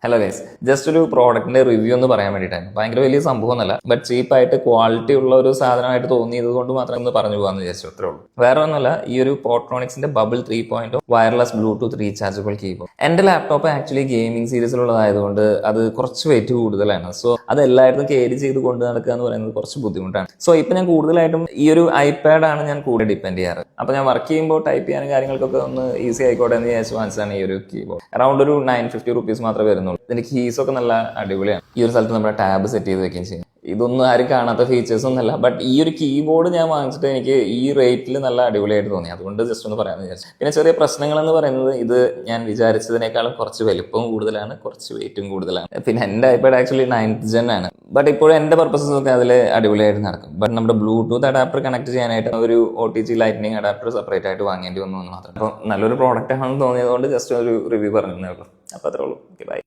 Hello guys, just ഒരു പ്രോഡക്റ്റിന്റെ review എന്ന് പറയാൻ വേണ്ടിയിട്ടാണ്. ഭയങ്കര വലിയ സംഭവമൊന്നുമല്ല, ബട്ട് ചീപ്പായിട്ട് ക്വാളിറ്റി ഉള്ള ഒരു സാധനമായിട്ട് തോന്നിയത് കൊണ്ട് മാത്രം ഒന്ന് പറഞ്ഞു പോകാന്ന് വിചാരിച്ചു, അത്രേ ഉള്ളൂ. വേറെ ഒന്നുമല്ല, ഈ ഒരു പോർട്രോണിക്സിന്റെ bubble 3.0 wireless bluetooth rechargeable keyboard. എന്റെ ലാപ്ടോപ്പ് ആക്ച്വലി ഗെയിമിംഗ് സീരീസിലുള്ളതായതുകൊണ്ട് അത് കുറച്ച് വെയിറ്റ് കൂടുതലാണ്. സോ അത് എല്ലായിടത്തും ക്യാരി ചെയ്ത് കൊണ്ട് നടക്കുക എന്ന് പറയുന്നത് കുറച്ച് ബുദ്ധിമുട്ടാണ്. സോ ഇപ്പൊ ഞാൻ കൂടുതലായിട്ടും ഈ ഒരു ഐപാഡ് ആണ് ഞാൻ കൂടുതൽ ഡിപ്പെൻഡ് ചെയ്യാറ്. അപ്പൊ ഞാൻ വർക്ക് ചെയ്യുമ്പോൾ ടൈപ്പ് ചെയ്യാനും കാര്യങ്ങൾക്കൊക്കെ ഒന്ന് ഈസി ആയിക്കോട്ടെ എന്ന് വിചാരിച്ചു വാങ്ങിച്ചതാണ് ഈ ഒരു കീബോർഡ്. അറൗണ്ട് ഒരു 950 റുപ്പീസ് മാത്രമേ വരുന്നുള്ളൂ. ഇതിന്റെ കീസൊക്കെ നല്ല അടിപൊളിയാണ്. ഈ ഒരു സ്ഥലത്ത് നമ്മുടെ ടാബ് സെറ്റ് ചെയ്ത് വെക്കുകയും ചെയ്യും. ഇതൊന്നും ആരും കാണാത്ത ഫീച്ചേഴ്സ് ഒന്നുമല്ല, ബട്ട് ഈ ഒരു കീബോർഡ് ഞാൻ വാങ്ങിച്ചിട്ട് എനിക്ക് ഈ റേറ്റിൽ നല്ല അടിപൊളിയായിട്ട് തോന്നി. അതുകൊണ്ട് ജസ്റ്റ് ഒന്ന് പറയാമെന്ന് വിചാരിച്ചു. പിന്നെ ചെറിയ പ്രശ്നങ്ങൾ എന്ന് പറയുന്നത്, ഇത് ഞാൻ വിചാരിച്ചതിനേക്കാളും കുറച്ച് വലിപ്പവും കൂടുതലാണ്, കുറച്ച് വെയിറ്റും കൂടുതലാണ്. പിന്നെ എൻ്റെ ഐപാഡ് ആക്ച്വലി 9th gen ആണ്, ബട്ട് ഇപ്പോഴും എൻ്റെ പർപ്പസസ് ഒക്കെ അതിൽ അടിപൊളിയായിട്ട് നടക്കും. ബട്ട് നമ്മുടെ ബ്ലൂടൂത്ത് അഡാപ്റ്റർ കണക്ട് ചെയ്യാനായിട്ട് ഒരു OTG ലൈറ്റ്നിങ് അഡാപ്റ്റർ സെപ്പറേറ്റ് ആയിട്ട് വാങ്ങേണ്ടി വന്നു എന്ന് മാത്രം. അപ്പോൾ നല്ലൊരു പ്രോഡക്റ്റ് ആണെന്ന് തോന്നിയതുകൊണ്ട് ജസ്റ്റ് ഒരു റിവ്യൂ പറഞ്ഞു. അപ്പോൾ അത്രേ ഉള്ളൂ. Okay, by.